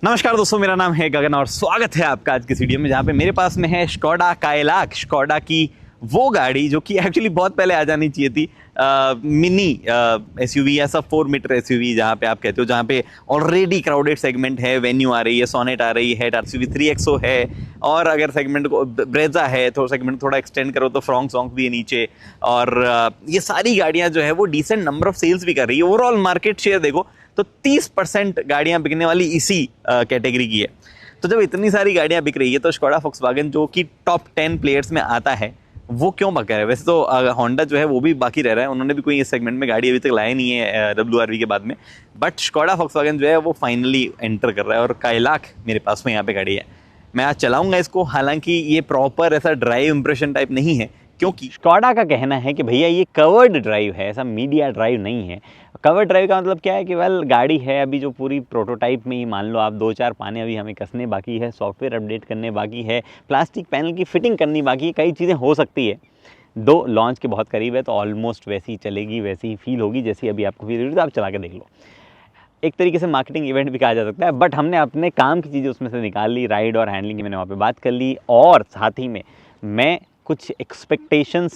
नमस्कार दोस्तों, मेरा नाम है गगन और स्वागत है आपका आज के वीडियो में, जहाँ पे मेरे पास में है स्कोडा काइलाक। स्कोडा की वो गाड़ी जो कि एक्चुअली बहुत पहले आ जानी चाहिए थी, मिनी एसयूवी, ऐसा 4 मीटर एसयूवी जहाँ पे आप कहते हो, जहाँ पे ऑलरेडी क्राउडेड सेगमेंट है। वेन्यू आ रही है, सोनेट आ रही है, एसयूवी 3XO है, और अगर सेगमेंट को ब्रेजा है तो सेगमेंट थोड़ा एक्सटेंड करो तो फ्रॉन्ग सॉन्ग भी है नीचे। और ये सारी गाड़ियाँ जो है वो डिसेंट नंबर ऑफ सेल्स भी कर रही है। ओवरऑल मार्केट शेयर देखो तो 30% गाड़ियां बिकने वाली इसी कैटेगरी की है। तो जब इतनी सारी गाड़ियां बिक रही है तो स्कोडा फोक्सवैगन जो कि टॉप 10 प्लेयर्स में आता है, वो क्यों बका है? वैसे तो होंडा जो है वो भी बाकी रह रहा है, उन्होंने भी कोई इस सेगमेंट में गाड़ी अभी तक लाया नहीं है WRV के बाद में। बट स्कोडा फोक्सवैगन जो है वो फाइनली एंटर कर रहा है, और काइलाक मेरे पास में यहाँ पे गाड़ी है। मैं आज चलाऊंगा इसको, हालांकि ये प्रॉपर ऐसा ड्राइव इंप्रेशन टाइप नहीं है, क्योंकि स्कोडा का कहना है कि भैया ये कवर्ड ड्राइव है, ऐसा मीडिया ड्राइव नहीं है। कवर्ड ड्राइव का मतलब क्या है कि वेल गाड़ी है अभी जो पूरी प्रोटोटाइप में ही, मान लो आप 2-4 पाने अभी हमें कसने बाकी है, सॉफ्टवेयर अपडेट करने बाकी है, प्लास्टिक पैनल की फिटिंग करनी बाकी है, कई चीज़ें हो सकती है। दो लॉन्च के बहुत करीब है तो ऑलमोस्ट वैसी ही चलेगी, वैसी ही फील होगी जैसी अभी आपको फील हो रही है। तो आप चला के देख लो, एक तरीके से मार्केटिंग इवेंट भी कहा जा सकता है। बट हमने अपने काम की चीज़ें उसमें से निकाल ली, राइड और हैंडलिंग की मैंने वहाँ पे बात कर ली, और साथ ही में मैं कुछ एक्सपेक्टेशंस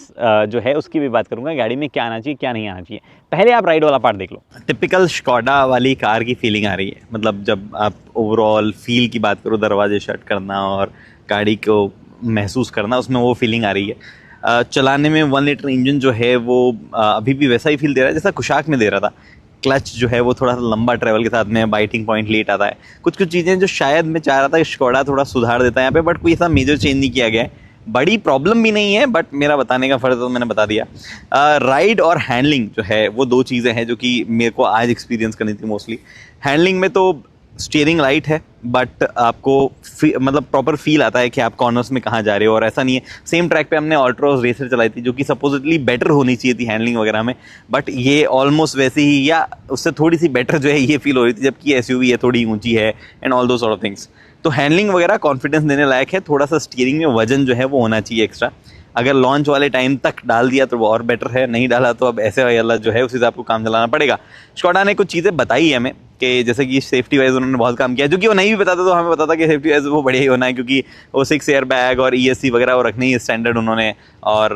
जो है उसकी भी बात करूंगा, गाड़ी में क्या आना चाहिए क्या नहीं आना चाहिए। पहले आप राइड वाला पार्ट देख लो। टिपिकल स्कोडा वाली कार की फीलिंग आ रही है, मतलब जब आप ओवरऑल फील की बात करो, दरवाजे शट करना और गाड़ी को महसूस करना, उसमें वो फीलिंग आ रही है। चलाने में 1 लीटर इंजन जो है वो अभी भी वैसा ही फील दे रहा है जैसा कुशाक में दे रहा था। क्लच जो है वो थोड़ा सा लंबा ट्रैवल के साथ में, बाइटिंग पॉइंट लेट आता है, कुछ चीज़ें जो शायद मैं चाह रहा था कि स्कोडा थोड़ा सुधार देता है यहाँ पे, बट कोई ऐसा मेजर चेंज नहीं किया गया है। बड़ी प्रॉब्लम भी नहीं है, बट मेरा बताने का फर्ज तो मैंने बता दिया। राइड और हैंडलिंग जो है वो दो चीज़ें हैं जो कि मेरे को आज एक्सपीरियंस करनी थी मोस्टली। हैंडलिंग में तो स्टीयरिंग लाइट है, बट आपको मतलब प्रॉपर फील आता है कि आप कॉर्नर्स में कहाँ जा रहे हो, और ऐसा नहीं है। सेम ट्रैक पे हमने ऑल्ट्रोज रेसर चलाई थी जो कि सपोजिटली बेटर होनी चाहिए थी हैंडलिंग वगैरह में, बट ये ऑलमोस्ट वैसी ही या उससे थोड़ी सी बेटर जो है ये फील हो रही थी, जबकि एसयूवी है, थोड़ी ऊंची है, एंड ऑल दो सॉर्ट ऑफ थिंग्स। तो हैंडलिंग वगैरह कॉन्फिडेंस देने लायक है। थोड़ा सा स्टीयरिंग में वजन जो है वो होना चाहिए एक्स्ट्रा। अगर लॉन्च वाले टाइम तक डाल दिया तो वो और बेटर है, नहीं डाला तो अब ऐसे वाला जो है उस हिसाब को काम चलाना पड़ेगा। स्कोडा ने कुछ चीज़ें बताई है हमें कि जैसे कि सेफ्टी वाइज उन्होंने बहुत काम किया, जो कि वो नहीं भी बताता तो हमें पता था कि सेफ्टी वाइज वो बढ़िया ही होना है, क्योंकि वो 6 एयर बैग और ESC वगैरह वो रखनी है स्टैंडर्ड उन्होंने, और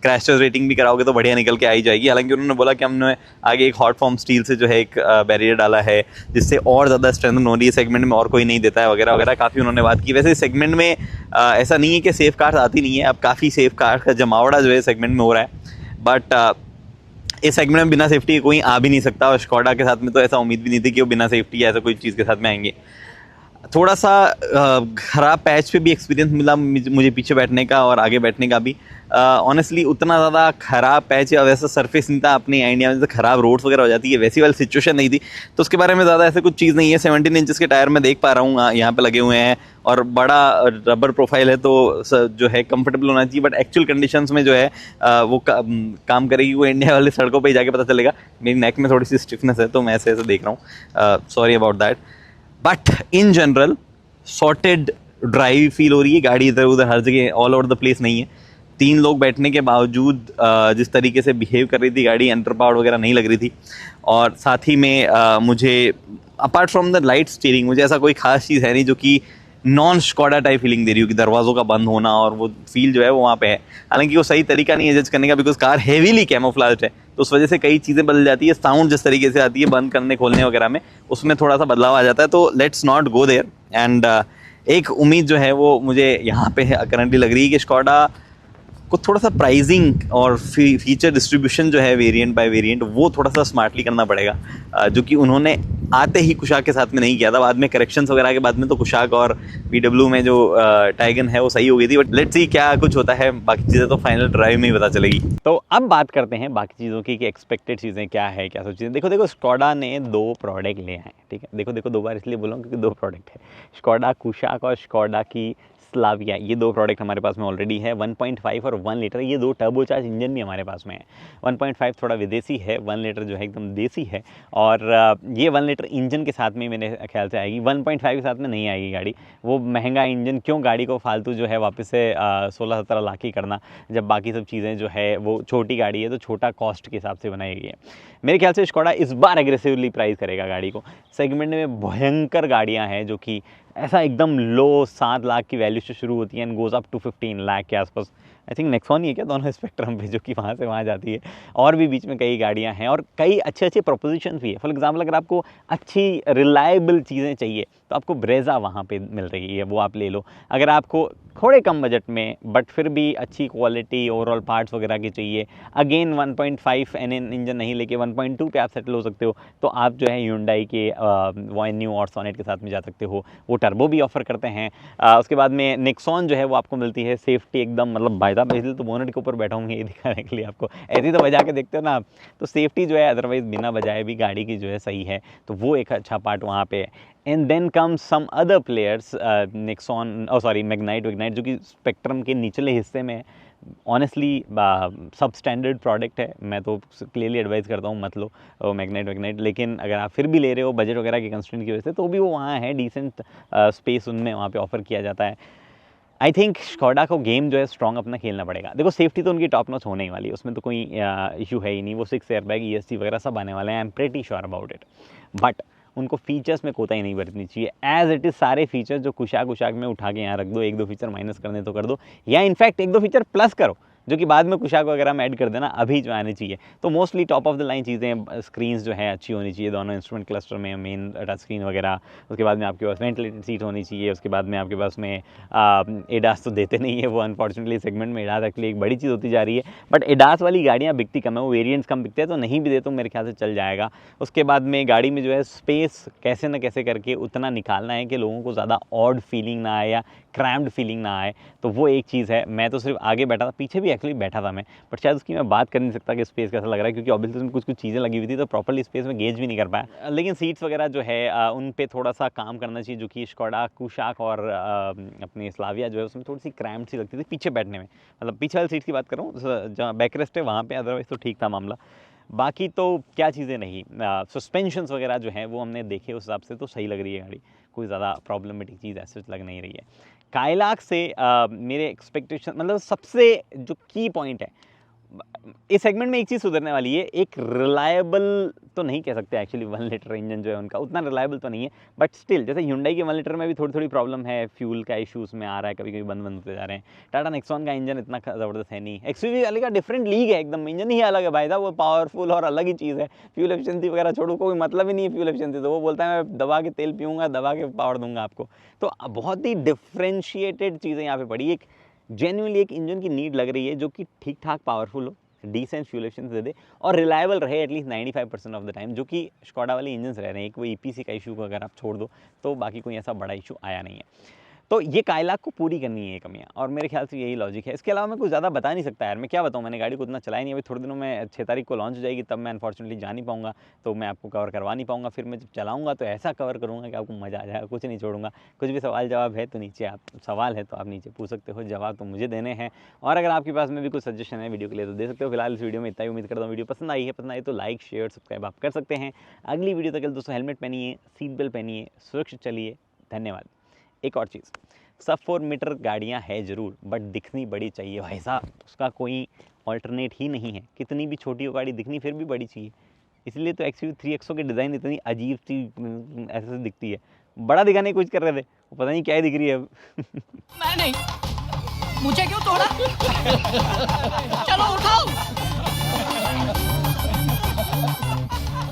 क्रैश टेस्ट रेटिंग भी कराओगे तो बढ़िया निकल के आई जाएगी। हालांकि उन्होंने बोला कि हमने आगे एक हॉट फॉर्म स्टील से जो है एक बैरियर डाला है जिससे और ज़्यादा स्ट्रेंथन हो रही है, सेगमेंट में और कोई नहीं देता है वगैरह वगैरह। काफ़ी उन्होंने बात की। वैसे सेगमेंट में ऐसा नहीं है कि सेफ कार्स आती नहीं है, अब काफ़ी सेफ कार्स का जमावड़ा जो है सेगमेंट में हो रहा है, बट इस सेगमेंट में बिना सेफ्टी कोई आ भी नहीं सकता, और स्कोडा के साथ में तो ऐसा उम्मीद भी नहीं थी कि वो बिना सेफ्टी या ऐसा कोई चीज़ के साथ में आएंगे। थोड़ा सा खराब पैच पे भी एक्सपीरियंस मिला मुझे पीछे बैठने का और आगे बैठने का भी। ऑनेस्टली उतना ज़्यादा खराब पैच या वैसा सरफेस नहीं था। अपनी इंडिया में जैसे खराब रोड्स वगैरह हो जाती है वैसी वाली सिचुएशन नहीं थी, तो उसके बारे में ज़्यादा ऐसे कुछ चीज़ नहीं है। 17 इंचेस के टायर में देख पा रहा हूँ यहाँ पे लगे हुए हैं, और बड़ा रबर प्रोफाइल है, तो जो है कंफर्टेबल होना चाहिए। बट एक्चुअल कंडीशंस में जो है वो काम करेगी वो इंडिया वाली सड़कों पर ही जाके पता चलेगा। मेरी नेक में थोड़ी सी स्टिफनेस है तो मैं ऐसे ऐसे देख रहा हूँ, sorry about that. But in general sorted drive feel हो रही है। गाड़ी इधर उधर हर जगह ऑल ओवर द प्लेस नहीं है। 3 लोग बैठने के बावजूद जिस तरीके से बिहेव कर रही थी गाड़ी, अंडर पावर्ड वगैरह नहीं लग रही थी। और साथ ही में मुझे apart from the light steering मुझे ऐसा कोई खास चीज़ है नहीं जो कि नॉन स्कोडा टाइप फीलिंग दे रही हो, कि दरवाज़ों का बंद होना और वो फील जो है वो वहाँ पे है। हालांकि वो सही तरीका नहीं है जज करने का, बिकॉज कार हेवीली कैमोफ्लेज्ड है, तो उस वजह से कई चीज़ें बदल जाती है। साउंड जिस तरीके से आती है बंद करने खोलने वगैरह में, उसमें थोड़ा सा बदलाव आ जाता है। तो let's not go there. And एक उम्मीद जो है वो मुझे यहाँ पे करंटली लग रही है कि स्कोडा को थोड़ा सा प्राइसिंग और फीचर डिस्ट्रीब्यूशन जो है वेरिएंट बाय वेरिएंट वो थोड़ा सा स्मार्टली करना पड़ेगा, जो कि उन्होंने आते ही कुशाक के साथ में नहीं किया था। बाद में करेक्शंस वगैरह के बाद में तो कुशाक और VW में जो टाइगन है वो सही हो गई थी। बट लेट्स सी क्या कुछ होता है, बाकी चीज़ें तो फाइनल ड्राइव में ही पता चलेगी। तो अब बात करते हैं बाकी चीज़ों की कि एक्सपेक्टेड चीज़ें क्या है, क्या सब चीज़ें। देखो स्कोडा ने 2 प्रोडक्ट ले आए, ठीक है। देखो 2 बार इसलिए बोला क्योंकि 2 प्रोडक्ट है, स्कोडा कुशाक और स्कोडा की स्लाविया, ये दो प्रोडक्ट हमारे पास में ऑलरेडी है। 1.5 और 1 लीटर, ये दो टर्बोचार्ज इंजन भी हमारे पास में है। 1.5 थोड़ा विदेशी है, 1 लीटर जो है एकदम देसी है। और ये 1 लीटर इंजन के साथ में मेरे ख्याल से आएगी, 1.5 के साथ में नहीं आएगी गाड़ी। वो महंगा इंजन क्यों गाड़ी को फालतू जो है वापस से 16-17 लाख की करना, जब बाकी सब चीज़ें जो है वो छोटी गाड़ी है, तो छोटा कॉस्ट के हिसाब से बनाई गई है। मेरे ख्याल से स्कोडा इस बार एग्रेसिवली प्राइस करेगा गाड़ी को। सेगमेंट में भयंकर गाड़ियाँ हैं जो कि ऐसा एकदम लो 7 लाख की वैल्यू से शुरू होती है and goes up to 15 lakh के आसपास। आई थिंक नेक्सॉन ही है क्या दोनों स्पेक्ट्रम पे, जो कि वहाँ से वहाँ जाती है। और भी बीच में कई गाड़ियाँ हैं और कई अच्छे अच्छे प्रोपोजिशन भी है। फॉर एग्जाम्पल अगर आपको अच्छी रिलायबल चीज़ें चाहिए तो आपको ब्रेजा वहाँ पे मिल रही है, वो आप ले लो। अगर आपको थोड़े कम बजट में बट फिर भी अच्छी क्वालिटी ओवरऑल पार्ट्स वगैरह की चाहिए, अगेन 1.5 NN इंजन नहीं लेके 1.2 पे आप सेटल हो सकते हो, तो आप जो है Hyundai के वेन्यू और सोनेट के साथ में जा सकते हो। वो टर्बो भी ऑफर करते हैं। उसके बाद में नेक्सॉन जो है वो आपको मिलती है सेफ्टी एकदम, मतलब बायदा इसलिए तो बोनेट के ऊपर बैठा हूँ ये दिखाने के लिए आपको। ऐसे ही तो बजा के देखते हो ना आप, तो सेफ्टी जो है अदरवाइज बिना बजाए भी गाड़ी की जो है सही है, तो वो एक अच्छा पार्ट वहाँ पे है। And then comes some other players, Nexon Magnite जो कि स्पेक्ट्रम के निचले हिस्से में है। ऑनेस्टली सब स्टैंडर्ड प्रोडक्ट है, मैं तो क्लियरली एडवाइस करता हूँ मत लो मैग्नाइट। लेकिन अगर आप फिर भी ले रहे हो बजट वगैरह की कंस्ट्रेंट की वजह से, तो भी वो वहाँ है, डिसेंट स्पेस उनमें वहाँ पे ऑफर किया जाता है। आई थिंक स्कोडा को गेम जो है स्ट्रॉन्ग अपना खेलना पड़ेगा। देखो सेफ्टी तो उनकी टॉप नॉच होने ही वाली है, उसमें तो कोई इशू है ही नहीं। वो 6 एयरबैग ESC वगैरह सब आने वाले हैं, I am pretty sure about it. But उनको फीचर्स में कोताही नहीं बरतनी चाहिए। एज इट इज़ सारे फीचर्स जो कुशाक में उठा के यहाँ रख दो, 1-2 फीचर माइनस करने तो कर दो, या इनफैक्ट 1-2 फीचर प्लस करो जो कि बाद में कुशाक वगैरह में ऐड कर देना, अभी जो आने चाहिए। तो mostly top of the line चीज़ें, स्क्रीन्स जो है अच्छी होनी चाहिए दोनों इंस्ट्रूमेंट क्लस्टर में, मेन टच स्क्रीन वगैरह। उसके बाद में आपके पास वेंटिलेटेड सीट होनी चाहिए। उसके बाद में आपके पास में एडास तो देते नहीं है वो, अनफॉर्चुनेटली सेगमेंट में एडास एक्चुअली एक बड़ी चीज़ होती जा रही है। बट एडास वाली गाड़ियाँ बिकती कम है, वो वेरियंट्स कम बिकते हैं, तो नहीं भी दे तो मेरे ख्याल से चल जाएगा। उसके बाद में गाड़ी में जो है स्पेस कैसे न कैसे करके उतना निकालना है कि लोगों को ज़्यादा ऑड फीलिंग ना आए या क्रैम्ड फीलिंग ना आए, तो वो एक चीज़ है। मैं तो सिर्फ आगे बैठा था, पीछे भी एक्चुअली बैठा था मैं, बट शायद उसकी मैं बात कर नहीं सकता कि स्पेस कैसा लग रहा है, क्योंकि ऑब्वियसली उसमें कुछ चीज़ें लगी हुई थी, तो प्रॉपर्ली स्पेस में गेज भी नहीं कर पाया। लेकिन सीट्स वगैरह जो है उन पे थोड़ा सा काम करना चाहिए, जो कि स्कोडा कुशाक और अपनी स्लाविया जो है उसमें थोड़ी सी क्रैम्ड सी लगती थी पीछे बैठने में। मतलब पीछे वाली सीट की बात कर रहा हूँ, जहाँ बैकरेस्ट है वहाँ पर, अदरवाइज तो ठीक था मामला। बाकी तो क्या चीज़ें नहीं, सस्पेंशंस वगैरह जो है वो हमने देखे, उस हिसाब से तो सही लग रही है गाड़ी, कोई ज़्यादा प्रॉब्लमेटिक चीज़ ऐसे लग नहीं रही है। काइलाक से मेरे एक्सपेक्टेशन, मतलब सबसे जो की पॉइंट है इस सेगमेंट में, एक चीज़ सुधरने वाली है। एक रिलायबल तो नहीं कह सकते एक्चुअली, 1 लीटर इंजन जो है उनका उतना रिलायबल तो नहीं है, बट स्टिल जैसे Hyundai के 1 लीटर में भी थोड़ी प्रॉब्लम है, फ्यूल का इशूज़ में आ रहा है, कभी कभी बंद होते जा रहे हैं। टाटा नेक्सॉन का इंजन इतना ज़बरदस्त है नहीं। XUV वाले का डिफरेंट लीग है एकदम, इंजन ही अलग है भाई साहब, वो पावरफुल और अलग ही चीज़ है। फ्यूल एफिशिएंसी वगैरह छोड़ो, कोई मतलब ही नहीं है फ्यूल एफिशिएंसी, तो वो बोलता है मैं दबा के तेल पीऊँगा, दबा के पावर दूंगा आपको। तो बहुत ही डिफ्रेंशिएटेड चीज़ें यहाँ पे पड़ी। एक जेन्युइनली एक इंजन की नीड लग रही है जो कि ठीक ठाक पावरफुल हो, डिसेंट फ्यूल एफिशिएंसी दे दे और रिलायबल रहे एटलीस्ट 95% ऑफ द टाइम, जो कि स्कोडा वाले इंजन रह रहे हैं। एक वो EPC का इशू को अगर आप छोड़ दो तो बाकी कोई ऐसा बड़ा इशू आया नहीं है। तो ये काइलाक को पूरी करनी है ये कमियाँ, और मेरे ख्याल से यही लॉजिक है। इसके अलावा मैं कुछ ज़्यादा बता नहीं सकता यार, मैं क्या बताऊँ, मैंने गाड़ी को उतना चलाया नहीं। अभी थोड़े दिनों में 6 तारीख को लॉन्च हो जाएगी, तब मैं अनफॉर्चुनेटली जा नहीं पाऊँगा, तो मैं आपको कवर करवा नहीं पाऊँगा। फिर मैं जब चलाऊँगा तो ऐसा कवर करूँगा कि आपको मज़ा आ जाएगा, कुछ नहीं छोड़ूंगा। कुछ भी सवाल जवाब है तो नीचे आप सवाल है तो आप नीचे पूछ सकते हो, जवाब तो मुझे देने हैं। और अगर आपके पास में भी कुछ सजेशन है वीडियो के लिए तो दे सकते हो। फिलहाल इस वीडियो में इतना ही, उम्मीद करता हूँ वीडियो पसंद आई तो लाइक शेयर सब्सक्राइब आप कर सकते हैं। अगली वीडियो तक दोस्तों हेलमेट पहनिए, सीट बेल्ट पहनिए, सुरक्षित चलिए। धन्यवाद। एक और चीज़, सब 4 मीटर गाड़ियाँ है ज़रूर, बट दिखनी बड़ी चाहिए भाई साहब, उसका कोई ऑल्टरनेट ही नहीं है। कितनी भी छोटी हो गाड़ी, दिखनी फिर भी बड़ी चाहिए। इसलिए तो XUV 3XO की डिज़ाइन इतनी अजीब सी ऐसे दिखती है। बड़ा दिखाने की कोशिश कर रहे थे, वो पता नहीं क्या ही दिख रही है अब। मैं नहीं, मुझे क्यों तोड़ा? चलो उठा।